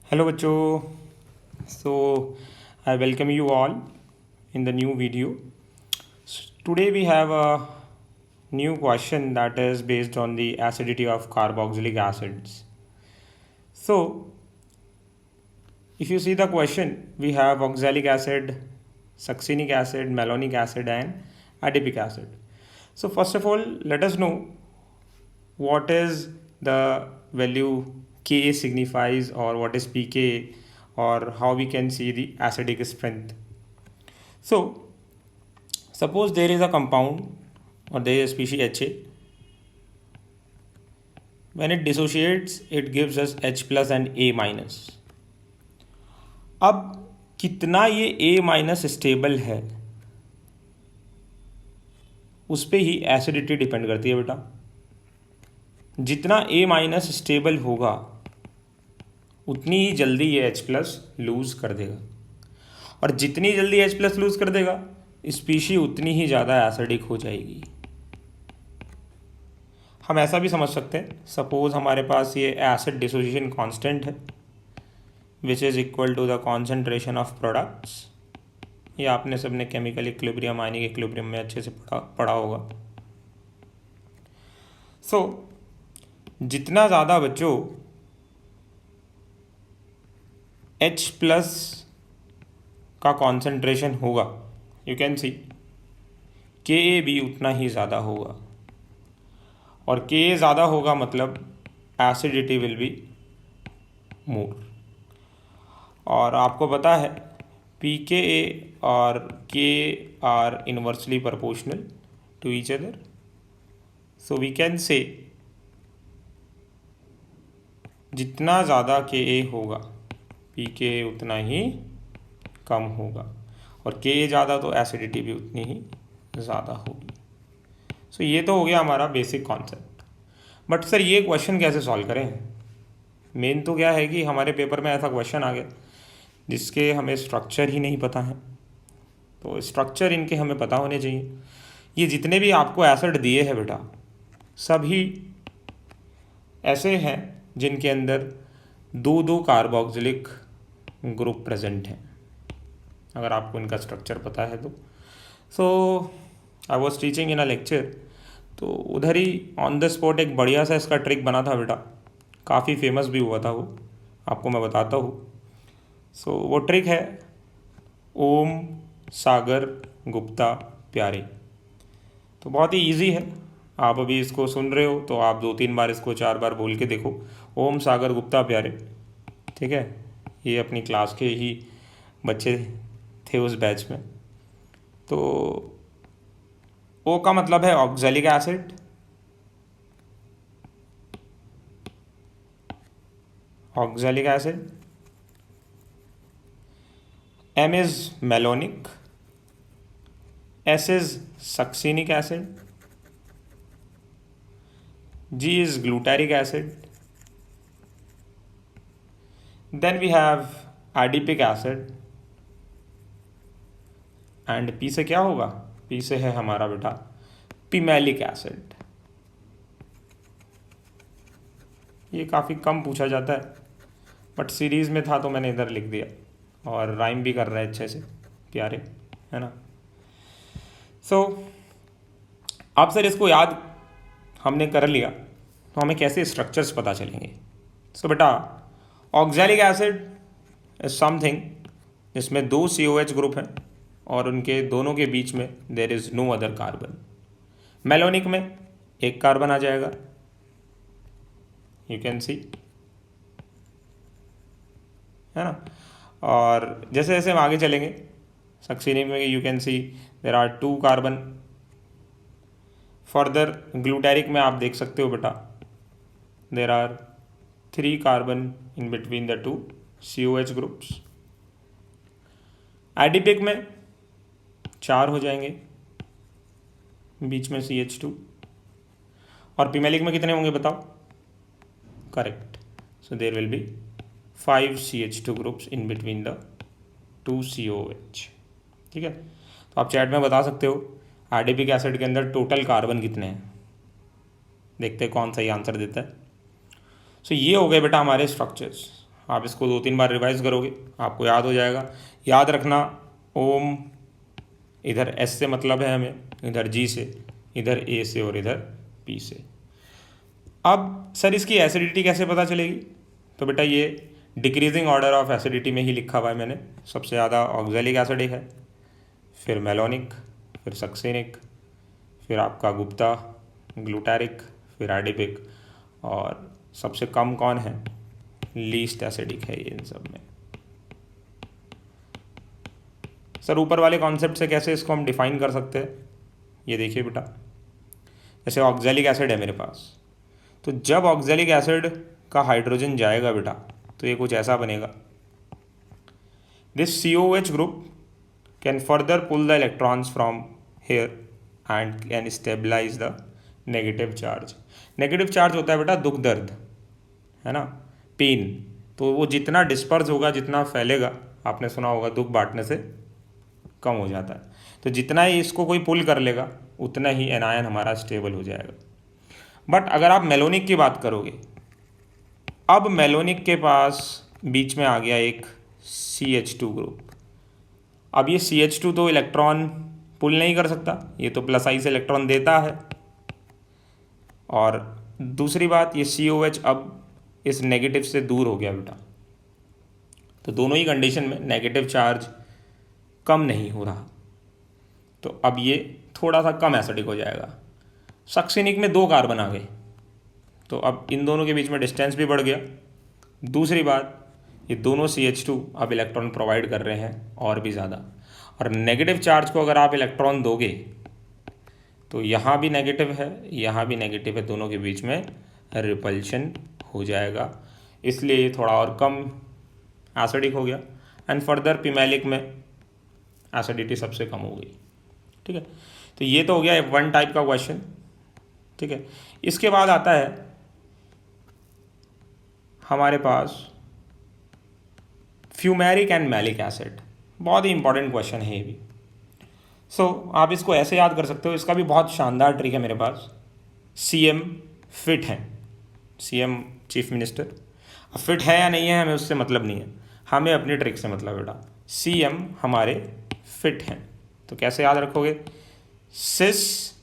Hello बच्चों. I welcome you all in the new video. Today we have a new question that is based on the acidity of carboxylic acids. So if you see the question, we have oxalic acid, succinic acid, malonic acid and adipic acid. So first of all, let us know what is the value Ka signifies, or what is pK, or how we can see the acidic strength. So suppose there is a compound or there is a species Ha. When it dissociates, it gives us H plus and A minus. अब कितना ये A minus stable है उस पर ही acidity depend करती है बेटा. जितना A माइनस स्टेबल होगा उतनी ही जल्दी ये H प्लस लूज़ कर देगा, और जितनी जल्दी H प्लस लूज़ कर देगा स्पीशी उतनी ही ज़्यादा एसिडिक हो जाएगी. हम ऐसा भी समझ सकते हैं, सपोज हमारे पास ये एसिड डिसोसिएशन कांस्टेंट है which is equal to the concentration of products. ये आपने सबने केमिकल इक्विलिब्रियम, आयनिक इक्विलिब्रियम में अच्छे से पढ़ा होगा. सो जितना ज़्यादा बच्चों H प्लस का कॉन्सेंट्रेशन होगा, यू कैन सी Ka भी उतना ही ज़्यादा होगा, और Ka ज़्यादा होगा मतलब एसिडिटी विल बी मोर. और आपको पता है pKa और K are inversely proportional to each other. So we can say जितना ज़्यादा Ka होगा pK उतना ही कम होगा, और Ka ज़्यादा तो एसिडिटी भी उतनी ही ज़्यादा होगी. सो ये तो हो गया हमारा बेसिक कॉन्सेप्ट. बट सर ये क्वेश्चन कैसे सॉल्व करें? मेन तो क्या है कि हमारे पेपर में ऐसा क्वेश्चन आ गया जिसके हमें स्ट्रक्चर ही नहीं पता है. तो स्ट्रक्चर इनके हमें पता होने चाहिए. ये जितने भी आपको एसिड दिए हैं बेटा, सभी ऐसे हैं जिनके अंदर दो दो कार्बोक्सिलिक ग्रुप प्रेजेंट हैं, अगर आपको इनका स्ट्रक्चर पता है तो. So I was teaching in a lecture, तो उधर ही ऑन द स्पॉट एक बढ़िया सा इसका ट्रिक बना था बेटा, काफ़ी फेमस भी हुआ था वो, आपको मैं बताता हूँ. सो वो ट्रिक है ओम सागर गुप्ता प्यारे. तो बहुत ही इजी है. आप अभी इसको सुन रहे हो तो आप 2-3 बार इसको 4 बार बोल के देखो, ओम सागर गुप्ता प्यारे. ठीक है, ये अपनी क्लास के ही बच्चे थे उस बैच में. तो ओ का मतलब है oxalic acid, oxalic acid. M is malonic, S is succinic acid, G is glutaric acid. Then we have adipic acid, and P से क्या होगा? P से है हमारा बेटा पिमेलिक एसिड. ये काफ़ी कम पूछा जाता है, बट सीरीज़ में था तो मैंने इधर लिख दिया, और राइम भी कर रहा है अच्छे से प्यारे, है ना. सो अब सर इसको याद हमने कर लिया तो हमें कैसे स्ट्रक्चर्स पता चलेंगे? सो बेटा ऑक्सैलिक एसिड इज समथिंग जिसमें 2 COH ग्रुप हैं और उनके दोनों के बीच में there is no other carbon. Malonic में एक कार्बन आ जाएगा, यू कैन सी, है ना. और जैसे जैसे हम आगे चलेंगे सक्सीनिक में you can see there are 2 carbon. Further glutaric में आप देख सकते हो बेटा there are 3 carbon in between the 2 COH groups. Adipic में 4 हो जाएंगे, बीच में CH2. और पिमेलिक में कितने होंगे बताओ? Correct. So there will be 5 CH2 groups in between the 2 COH. ठीक है, तो आप चैट में बता सकते हो एडिपिक एसिड के अंदर टोटल कार्बन कितने हैं. देखते हैं कौन सही आंसर देता है. सो ये हो गए बेटा हमारे स्ट्रक्चर्स. आप इसको 2-3 बार रिवाइज करोगे आपको याद हो जाएगा। याद रखना ओम इधर एस से मतलब है हमें, इधर जी से, इधर ए से और इधर पी से। अब सर इसकी एसिडिटी कैसे पता चलेगी? तो बेटा ये डिक्रीजिंग ऑर्डर ऑफ एसिडिटी में ही लिखा हुआ है मैंने। सबसे ज़्यादा ऑक्जेलिक एसिडिक है, फिर मेलोनिक, फिर सक्सेनिक, फिर आपका गुप्ता ग्लूटारिक, फिर एडिपिक, और सबसे कम कौन है? लीस्ट एसिडिक है ये इन सब में। सर ऊपर वाले कॉन्सेप्ट से कैसे इसको हम डिफाइन कर सकते हैं? ये देखिए बेटा, जैसे ऑक्जेलिक एसिड है मेरे पास, तो जब ऑक्जेलिक एसिड का हाइड्रोजन जाएगा बेटा तो ये कुछ ऐसा बनेगा। This COH group can further pull the electrons from here and can stabilise the negative charge. Negative charge होता है बेटा दुख दर्द, है ना, पेन। तो वो जितना डिस्पर्स होगा, जितना फैलेगा, आपने सुना होगा दुख बांटने से कम हो जाता है। तो जितना ही इसको कोई पुल कर लेगा उतना ही एनायन हमारा स्टेबल हो जाएगा। बट अगर आप मेलोनिक की बात करोगे, अब मेलोनिक के पास बीच में आ गया एक CH2 ग्रुप। अब ये CH2 तो इलेक्ट्रॉन पुल नहीं कर सकता, ये तो प्लस आई से इलेक्ट्रॉन देता है। और दूसरी बात, ये COH अब इस नेगेटिव से दूर हो गया बेटा, तो दोनों ही कंडीशन में नेगेटिव चार्ज कम नहीं हो रहा, तो अब ये थोड़ा सा कम एसिडिक हो जाएगा। सक्सेनिक में 2 कार्बन आ गए, तो अब इन दोनों के बीच में डिस्टेंस भी बढ़ गया। दूसरी बात, ये दोनों CH2 अब इलेक्ट्रॉन प्रोवाइड कर रहे हैं और भी ज़्यादा, और नेगेटिव चार्ज को अगर आप इलेक्ट्रॉन दोगे तो यहाँ भी नेगेटिव है, यहाँ भी नेगेटिव है, दोनों के बीच में रिपल्शन हो जाएगा, इसलिए ये थोड़ा और कम एसिडिक हो गया। एंड फर्दर पिमेलिक में एसिडिटी सबसे कम हो गई। ठीक है, तो ये तो हो गया 1 टाइप का क्वेश्चन। ठीक है, इसके बाद आता है हमारे पास फ्यूमेरिक एंड मैलिक एसिड। बहुत ही इंपॉर्टेंट क्वेश्चन है ये भी। सो आप इसको ऐसे याद कर सकते हो, इसका भी बहुत शानदार ट्रिक है मेरे पास। CM फिट है, CM चीफ मिनिस्टर। अब फिट है या नहीं है हमें उससे मतलब नहीं है, हमें अपनी ट्रिक से मतलब बेटा। CM हमारे फिट हैं, तो कैसे याद रखोगे? Cis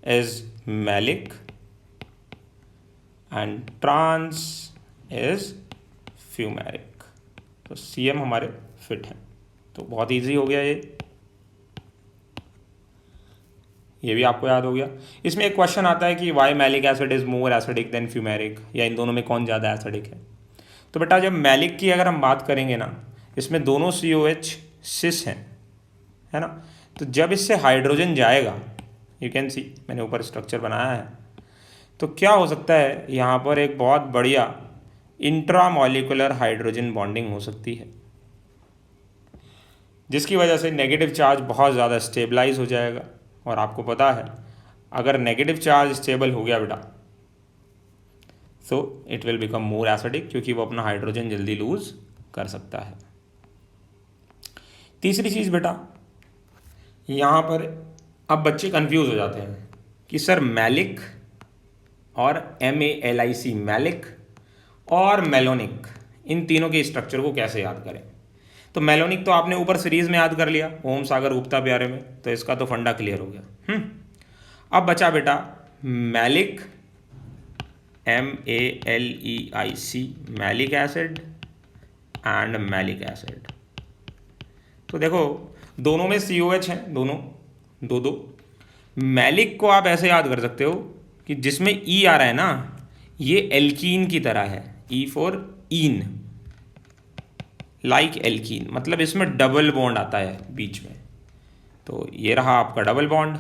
is maleic and trans is fumaric. तो CM हमारे फिट हैं, तो बहुत इजी हो गया ये भी आपको याद हो गया। इसमें एक क्वेश्चन आता है कि why maleic acid is more acidic than fumaric, या इन दोनों में कौन ज़्यादा एसिडिक है? तो बेटा जब मैलिक की अगर हम बात करेंगे ना, इसमें दोनों COH सिस हैं, है ना, तो जब इससे हाइड्रोजन जाएगा, यू कैन सी मैंने ऊपर स्ट्रक्चर बनाया है, तो क्या हो सकता है यहाँ पर एक बहुत बढ़िया इंट्रामॉलिक्यूलर हाइड्रोजन बॉन्डिंग हो सकती है, जिसकी वजह से नेगेटिव चार्ज बहुत ज़्यादा स्टेबलाइज हो जाएगा। और आपको पता है अगर नेगेटिव चार्ज स्टेबल हो गया बेटा तो it will become more acidic, क्योंकि वो अपना हाइड्रोजन जल्दी लूज कर सकता है। तीसरी चीज़ बेटा, यहाँ पर अब बच्चे कंफ्यूज हो जाते हैं कि सर मैलिक और MALIC मैलिक और मेलोनिक, इन तीनों के स्ट्रक्चर को कैसे याद करें? तो मेलोनिक तो आपने ऊपर सीरीज में याद कर लिया, ओम सागर गुप्ता प्यारे में, तो इसका तो फंडा क्लियर हो गया। अब बचा बेटा maleic, MALEIC maleic acid and maleic acid. तो देखो दोनों में COH हैं, दोनों दो। मैलिक को आप ऐसे याद कर सकते हो कि जिसमें E आ रहा है ना, ये एल्कीन की तरह है, E for in, like alkene, मतलब इसमें डबल बॉन्ड आता है बीच में। तो ये रहा आपका डबल बॉन्ड।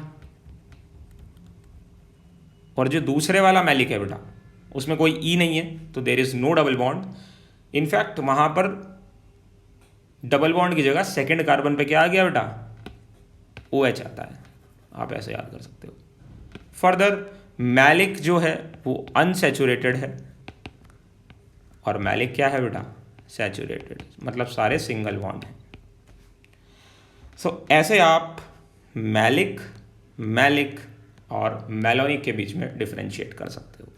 और जो दूसरे वाला मैलिक है बेटा, उसमें कोई ई नहीं है, तो there is no double bond. In fact वहां पर डबल बॉन्ड की जगह सेकेंड कार्बन पे क्या आ गया बेटा? OH आता है, आप ऐसे याद कर सकते हो। फर्दर मैलिक जो है वो अनसैचुरेटेड है, और मैलिक क्या है बेटा? सैचुरेटेड, मतलब सारे सिंगल बॉन्ड हैं। सो ऐसे आप मैलिक, मैलिक और मेलोनिक के बीच में डिफरेंशिएट कर सकते हो।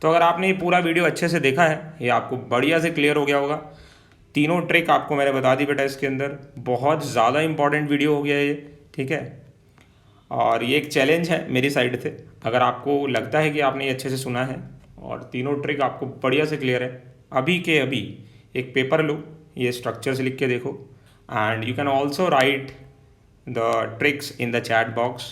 तो अगर आपने ये पूरा वीडियो अच्छे से देखा है, ये आपको बढ़िया से क्लियर हो गया होगा। तीनों ट्रिक आपको मैंने बता दी बेटा इसके अंदर। बहुत ज़्यादा इंपॉर्टेंट वीडियो हो गया ये, ठीक है। और ये एक चैलेंज है मेरी साइड से, अगर आपको लगता है कि आपने ये अच्छे से सुना है और तीनों ट्रिक आपको बढ़िया से क्लियर है, अभी के अभी एक पेपर लो, ये स्ट्रक्चर से लिख के देखो, and you can also right the tricks in the chat box.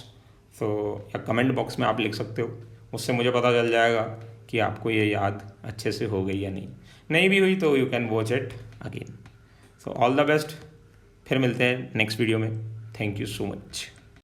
तो या कमेंट बॉक्स में आप लिख सकते हो, उससे मुझे पता चल जाएगा कि आपको ये याद अच्छे से हो गई या नहीं भी हुई तो you can watch it again. So all the best, फिर मिलते हैं नेक्स्ट वीडियो में। Thank you so much.